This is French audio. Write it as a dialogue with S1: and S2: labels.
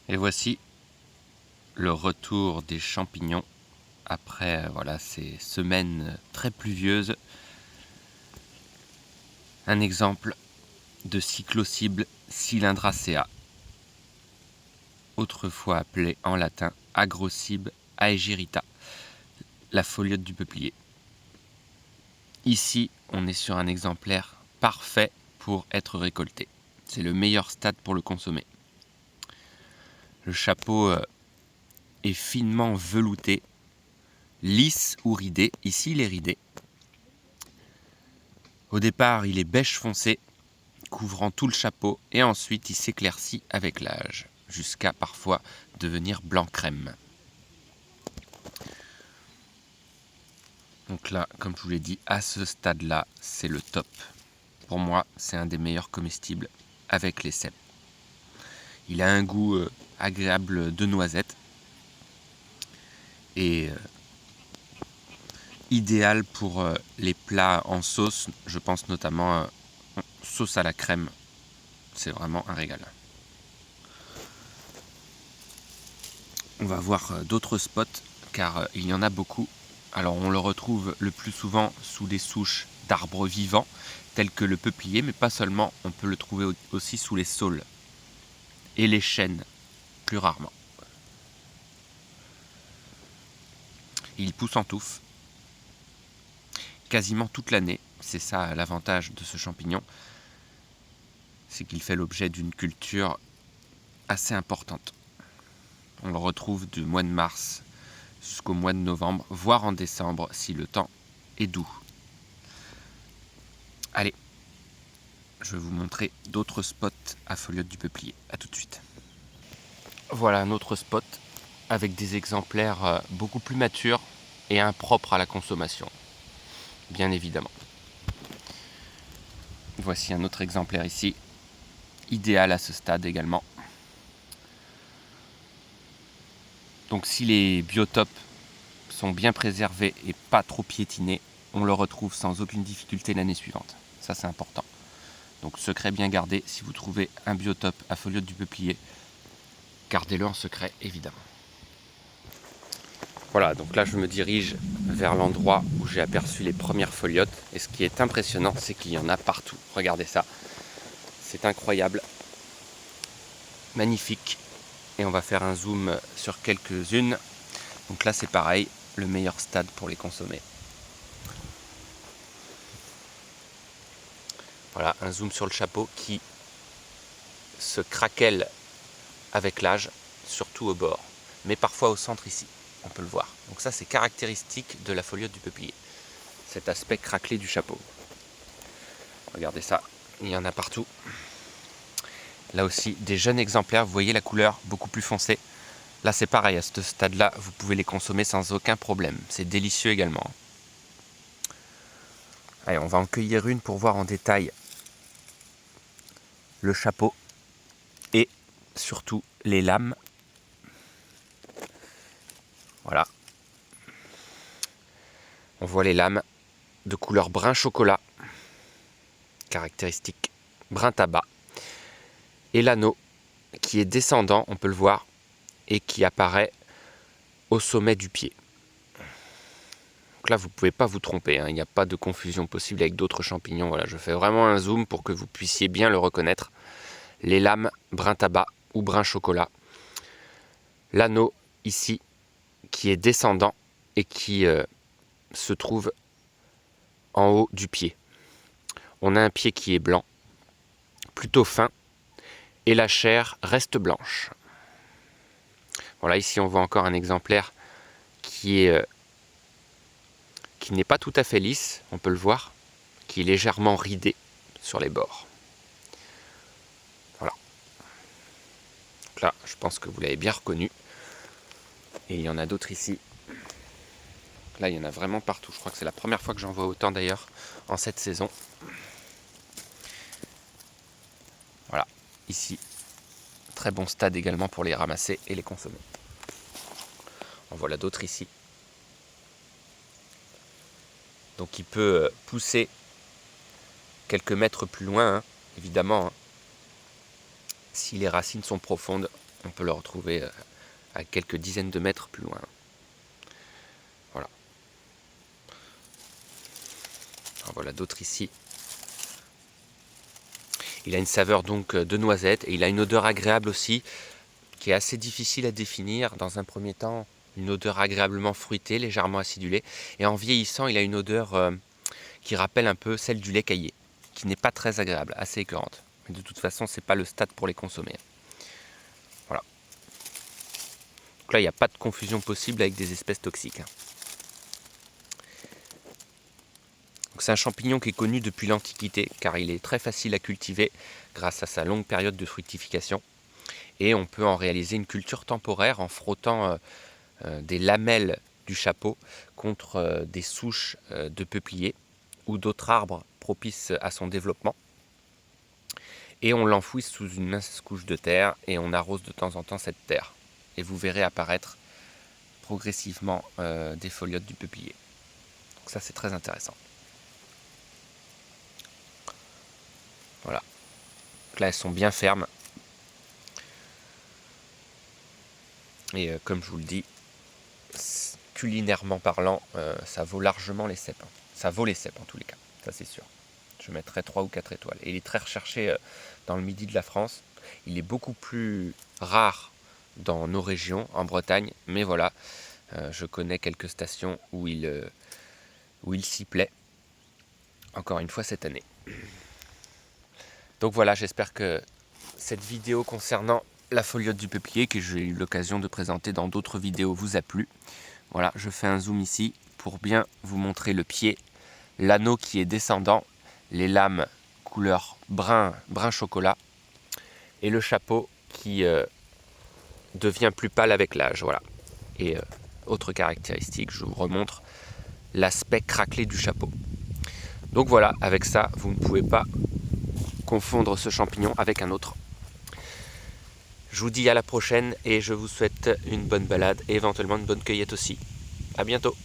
S1: Et voici le retour des champignons après ces semaines très pluvieuses. Un exemple de Cyclocybe cylindracea, autrefois appelé en latin Agrocybe aegirita, la foliote du peuplier. Ici, on est sur un exemplaire parfait pour être récolté. C'est le meilleur stade pour le consommer. Le chapeau est finement velouté, lisse ou ridé. Ici, il est ridé. Au départ, il est beige foncé, couvrant tout le chapeau, et ensuite il s'éclaircit avec l'âge, jusqu'à parfois devenir blanc crème. Donc là, comme je vous l'ai dit, à ce stade-là, c'est le top. Pour moi, c'est un des meilleurs comestibles avec les cèpes. Il a un goût agréable de noisette et idéal pour les plats en sauce. Je pense notamment à sauce à la crème. C'est vraiment un régal. On va voir d'autres spots car il y en a beaucoup. Alors on le retrouve le plus souvent sous des souches d'arbres vivants tels que le peuplier, mais pas seulement, on peut le trouver aussi sous les saules et les chênes, plus rarement. Il pousse en touffe quasiment toute l'année, c'est ça l'avantage de ce champignon, c'est qu'il fait l'objet d'une culture assez importante. On le retrouve du mois de mars jusqu'au mois de novembre, voire en décembre si le temps est doux. Allez, je vais vous montrer d'autres spots à foliote du peuplier. A tout de suite. Voilà un autre spot avec des exemplaires beaucoup plus matures et impropres à la consommation, bien évidemment. Voici un autre exemplaire ici, idéal à ce stade également. Donc si les biotopes sont bien préservés et pas trop piétinés, on le retrouve sans aucune difficulté l'année suivante. Ça c'est important. Donc secret bien gardé, si vous trouvez un biotope à foliote du peuplier, gardez-le en secret évidemment. Voilà, donc là je me dirige vers l'endroit où j'ai aperçu les premières foliotes. Et ce qui est impressionnant, c'est qu'il y en a partout. Regardez ça, c'est incroyable, magnifique. Et on va faire un zoom sur quelques-unes. Donc là c'est pareil, le meilleur stade pour les consommer. Voilà, un zoom sur le chapeau qui se craquelle avec l'âge, surtout au bord, mais parfois au centre ici, on peut le voir. Donc ça c'est caractéristique de la foliote du peuplier, cet aspect craquelé du chapeau. Regardez ça, il y en a partout. Là aussi, des jeunes exemplaires, vous voyez la couleur beaucoup plus foncée. Là c'est pareil, à ce stade-là, vous pouvez les consommer sans aucun problème. C'est délicieux également. Allez, on va en cueillir une pour voir en détail le chapeau et surtout les lames. Voilà. On voit les lames de couleur brun chocolat, caractéristique brun tabac, et l'anneau qui est descendant, on peut le voir, et qui apparaît au sommet du pied. Donc là, vous ne pouvez pas vous tromper, hein. Il n'y a pas de confusion possible avec d'autres champignons. Voilà, je fais vraiment un zoom pour que vous puissiez bien le reconnaître. Les lames brun tabac ou brun chocolat. L'anneau ici qui est descendant et qui se trouve en haut du pied. On a un pied qui est blanc, plutôt fin, et la chair reste blanche. Voilà, ici on voit encore un exemplaire qui n'est pas tout à fait lisse, on peut le voir, qui est légèrement ridé sur les bords. Voilà. Donc là, je pense que vous l'avez bien reconnu. Et il y en a d'autres ici. Là, il y en a vraiment partout. Je crois que c'est la première fois que j'en vois autant d'ailleurs en cette saison. Voilà, ici, très bon stade également pour les ramasser et les consommer. En voilà d'autres ici. Donc il peut pousser quelques mètres plus loin, hein, évidemment. Hein. Si les racines sont profondes, On peut le retrouver à quelques dizaines de mètres plus loin. Voilà. En voilà d'autres ici. Il a une saveur donc de noisette et il a une odeur agréable aussi, qui est assez difficile à définir. Dans un premier temps, une odeur agréablement fruitée, légèrement acidulée. Et en vieillissant, il a une odeur qui rappelle un peu celle du lait caillé, qui n'est pas très agréable, assez écœurante. Mais de toute façon, c'est pas le stade pour les consommer. Voilà. Donc là, il n'y a pas de confusion possible avec des espèces toxiques. C'est un champignon qui est connu depuis l'Antiquité, car il est très facile à cultiver grâce à sa longue période de fructification. Et on peut en réaliser une culture temporaire en frottant des lamelles du chapeau contre des souches de peupliers ou d'autres arbres propices à son développement. Et on l'enfouit sous une mince couche de terre et on arrose de temps en temps cette terre. Et vous verrez apparaître progressivement des folioles du peuplier. Donc ça, c'est très intéressant. Voilà. Donc là, elles sont bien fermes. Et comme je vous le dis, culinairement parlant, ça vaut largement les cèpes. Ça vaut les cèpes en tous les cas, ça c'est sûr. Je mettrais 3 ou 4 étoiles. Et il est très recherché dans le midi de la France. Il est beaucoup plus rare dans nos régions, en Bretagne. Mais voilà, je connais quelques stations où il s'y plaît. Encore une fois cette année. Donc voilà, j'espère que cette vidéo concernant la foliote du peuplier, que j'ai eu l'occasion de présenter dans d'autres vidéos, vous a plu. Voilà, je fais un zoom ici pour bien vous montrer le pied, l'anneau qui est descendant, les lames couleur brun chocolat et le chapeau qui devient plus pâle avec l'âge. Voilà. Et autre caractéristique, je vous remontre l'aspect craquelé du chapeau. Donc voilà, avec ça, vous ne pouvez pas confondre ce champignon avec un autre. Je vous dis à la prochaine et je vous souhaite une bonne balade et éventuellement une bonne cueillette aussi. À bientôt.